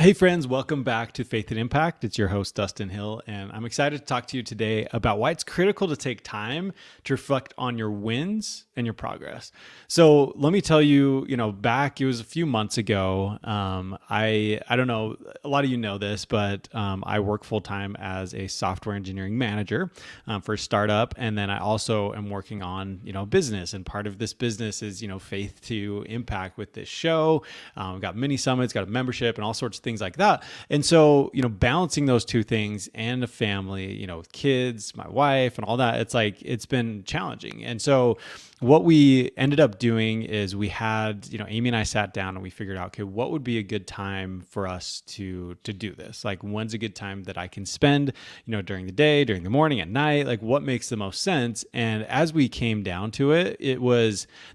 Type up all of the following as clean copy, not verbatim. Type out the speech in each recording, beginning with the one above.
Hey friends, welcome back to Faith and Impact. It's your host, Dustin Hill, and I'm excited to talk to you today about why it's critical to take time to reflect on your wins and your progress. So let me tell you, back, it was a few months ago. I don't know, a lot of you know this, but I work full time as a software engineering manager for a startup. And then I also am working on, business. And part of this business is, Faith to Impact with this show. We've got mini summits, got a membership and all sorts of things like that. And so, balancing those two things and a family, with kids, my wife and all that, it's been challenging. And so what we ended up doing is we had, Amy and I sat down and we figured out, okay, what would be a good time for us to do this? Like, when's a good time that I can spend, during the day, during the morning, at night, like what makes the most sense? And as we came down to it,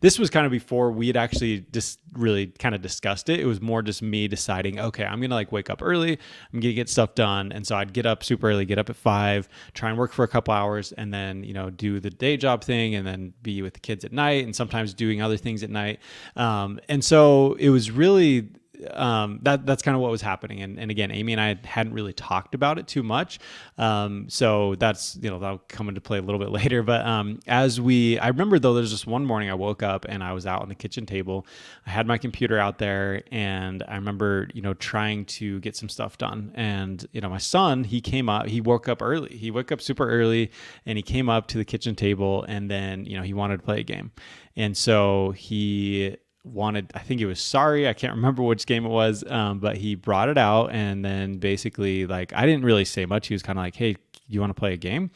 this was kind of before we had actually just really kind of discussed it. It was more just me deciding, okay, I'm going to wake up early. I'm going to get stuff done. And so I'd get up super early, get up at 5, try and work for a couple hours and then, do the day job thing and then be with the kids at night and sometimes doing other things at night. And so it was really that's kind of what was happening. And again, Amy and I hadn't really talked about it too much. So that's, that'll come into play a little bit later. But I remember though, there's just one morning I woke up and I was out on the kitchen table. I had my computer out there and I remember, trying to get some stuff done. And, my son, he came up, he woke up early. He woke up super early and he came up to the kitchen table and then, he wanted to play a game. And so he I think it was Sorry, I can't remember which game it was, but he brought it out and then basically I didn't really say much. He was kind of like, hey, you want to play a game?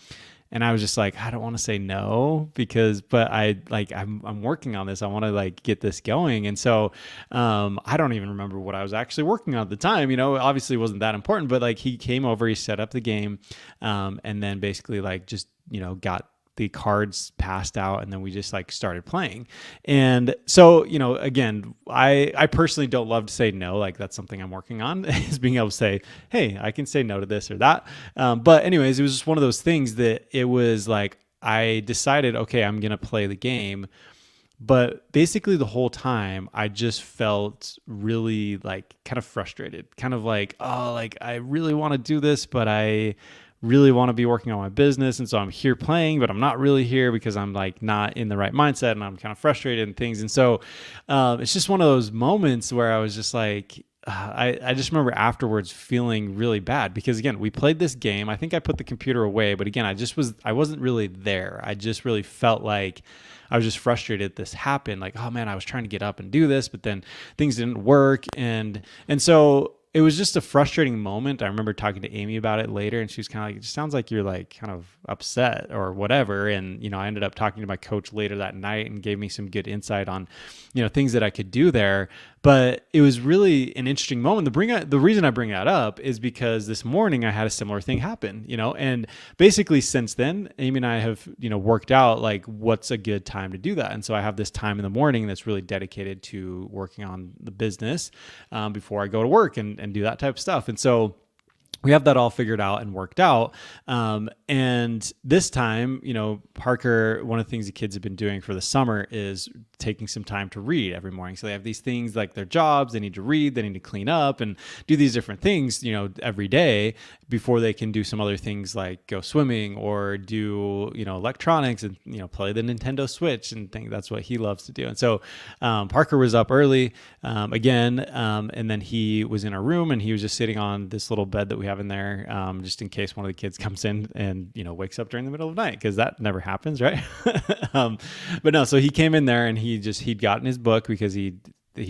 And I was just like, I don't want to say no but I'm working on this. I want to get this going. And so I don't even remember what I was actually working on at the time. Obviously it wasn't that important, but he came over, he set up the game, and then basically just got the cards passed out and then we just started playing. And so, again, I personally don't love to say no. That's something I'm working on is being able to say, hey, I can say no to this or that. But anyways, it was just one of those things that it was I decided, okay, I'm going to play the game. But basically the whole time I just felt really kind of frustrated, kind of I really want to do this, but I really want to be working on my business. And so I'm here playing, but I'm not really here because I'm not in the right mindset and I'm kind of frustrated and things. And so it's just one of those moments where I was just I just remember afterwards feeling really bad because again, we played this game. I think I put the computer away, but again, I wasn't really there. I just really felt like I was just frustrated this happened. Oh man, I was trying to get up and do this, but then things didn't work. And so it was just a frustrating moment. I remember talking to Amy about it later and she was kind of it just sounds like you're kind of upset or whatever. And, I ended up talking to my coach later that night and gave me some good insight on, things that I could do there. But it was really an interesting moment. The reason I bring that up is because this morning I had a similar thing happen, and basically since then, Amy and I have, worked out what's a good time to do that. And so I have this time in the morning that's really dedicated to working on the business before I go to work and do that type of stuff. And so we have that all figured out and worked out. And this time, Parker, one of the things the kids have been doing for the summer is taking some time to read every morning. So they have these things like their jobs, they need to read, they need to clean up and do these different things, every day before they can do some other things like go swimming or do, electronics and, play the Nintendo Switch and think that's what he loves to do. And so Parker was up early again, and then he was in our room and he was just sitting on this little bed that we have in there, just in case one of the kids comes in and, wakes up during the middle of the night, because that never happens, right? But no, so he came in there and he'd gotten his book because he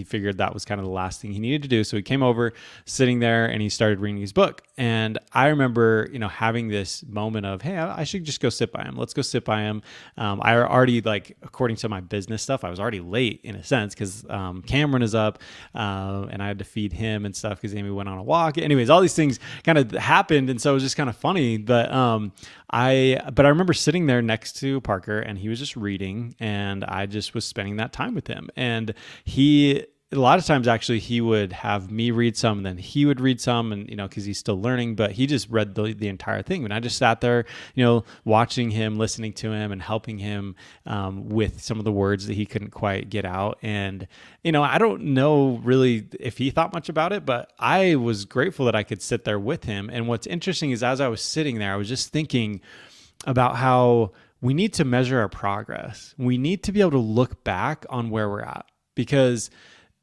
figured that was kind of the last thing he needed to do. So he came over, sitting there, and he started reading his book. And I remember, having this moment of, hey, I should just go sit by him. Let's go sit by him. I already, according to my business stuff, I was already late in a sense because Cameron is up and I had to feed him and stuff because Amy went on a walk. Anyways, all these things kind of happened. And so it was just kind of funny. But I remember sitting there next to Parker and he was just reading and I just was spending that time with him. And he a lot of times actually he would have me read some and then he would read some, and because he's still learning, but he just read the entire thing, and I just sat there watching him, listening to him, and helping him with some of the words that he couldn't quite get out. And I don't know really if he thought much about it, but I was grateful that I could sit there with him. And what's interesting is, as I was sitting there, I was just thinking about how we need to measure our progress. We need to be able to look back on where we're at, because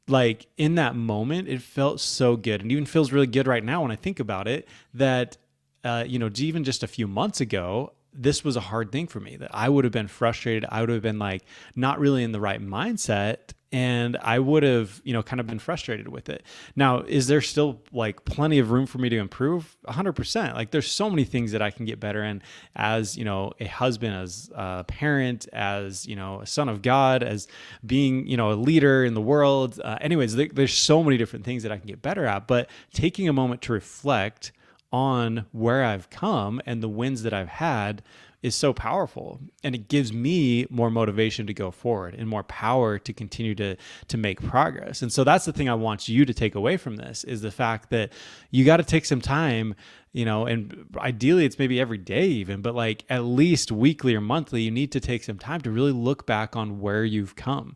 like in that moment, it felt so good, and even feels really good right now when I think about it, that, even just a few months ago, this was a hard thing for me, that I would have been frustrated. I would have been like not really in the right mindset, and I would have, kind of been frustrated with it. Now, is there still like plenty of room for me to improve? 100%. Like there's so many things that I can get better in as, a husband, as a parent, as, a son of God, as being, a leader in the world. Anyways, there's so many different things that I can get better at, but taking a moment to reflect on where I've come and the wins that I've had is so powerful, and it gives me more motivation to go forward and more power to continue to make progress. And so that's the thing I want you to take away from this, is the fact that you got to take some time, and ideally it's maybe every day even, but like at least weekly or monthly, you need to take some time to really look back on where you've come.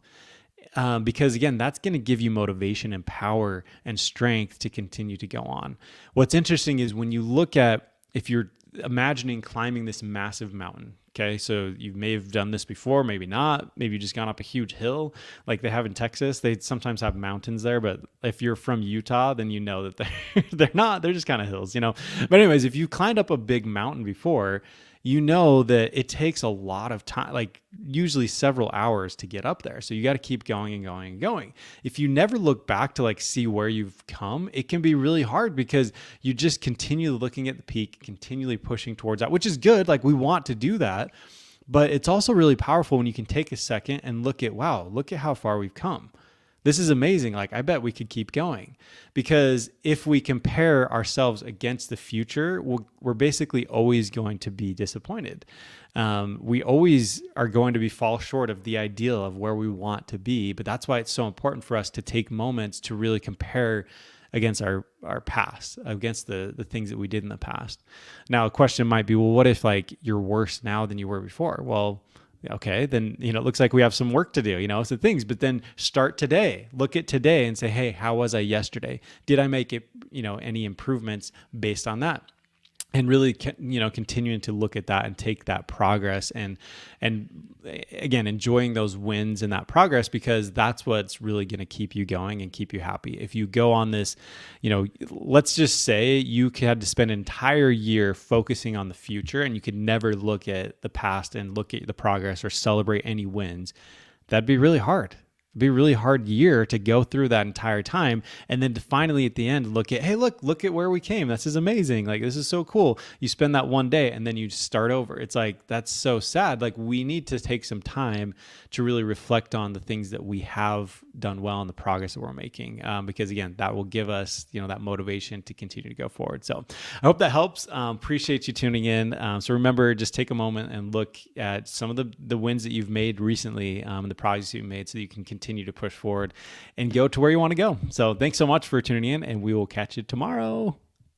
Because again, that's going to give you motivation and power and strength to continue to go on. What's interesting is when you look at, if you're imagining climbing this massive mountain, okay, so you may have done this before, maybe not, maybe you just gone up a huge hill like they have in Texas. They sometimes have mountains there, but if you're from Utah, then you know that they're not, they're just kind of hills, But anyways, if you climbed up a big mountain before, you know that it takes a lot of time, like usually several hours to get up there. So you got to keep going and going and going. If you never look back to like see where you've come, it can be really hard, because you just continue looking at the peak, continually pushing towards that, which is good. Like we want to do that, but it's also really powerful when you can take a second and look at, wow, look at how far we've come. This is amazing. Like, I bet we could keep going, because if we compare ourselves against the future, we're basically always going to be disappointed. We always are going to fall short of the ideal of where we want to be. But that's why it's so important for us to take moments to really compare against our past, against the things that we did in the past. Now, a question might be, well, what if like you're worse now than you were before? Well, okay, then, it looks like we have some work to do, some things, but then start today, look at today and say, hey, how was I yesterday? Did I make it, any improvements based on that? And really, continuing to look at that and take that progress and again, enjoying those wins and that progress, because that's what's really going to keep you going and keep you happy. If you go on this, let's just say you had to spend an entire year focusing on the future and you could never look at the past and look at the progress or celebrate any wins, that'd be really hard. It'd be a really hard year to go through that entire time. And then to finally at the end, look at, hey, look at where we came. This is amazing. Like, this is so cool. You spend that one day and then you start over. It's like, that's so sad. Like, we need to take some time to really reflect on the things that we have done well and the progress that we're making. Because again, that will give us, that motivation to continue to go forward. So I hope that helps. Appreciate you tuning in. So remember, just take a moment and look at some of the wins that you've made recently, and the progress you've made, so that you can continue to push forward and go to where you want to go. So thanks so much for tuning in, and we will catch you tomorrow.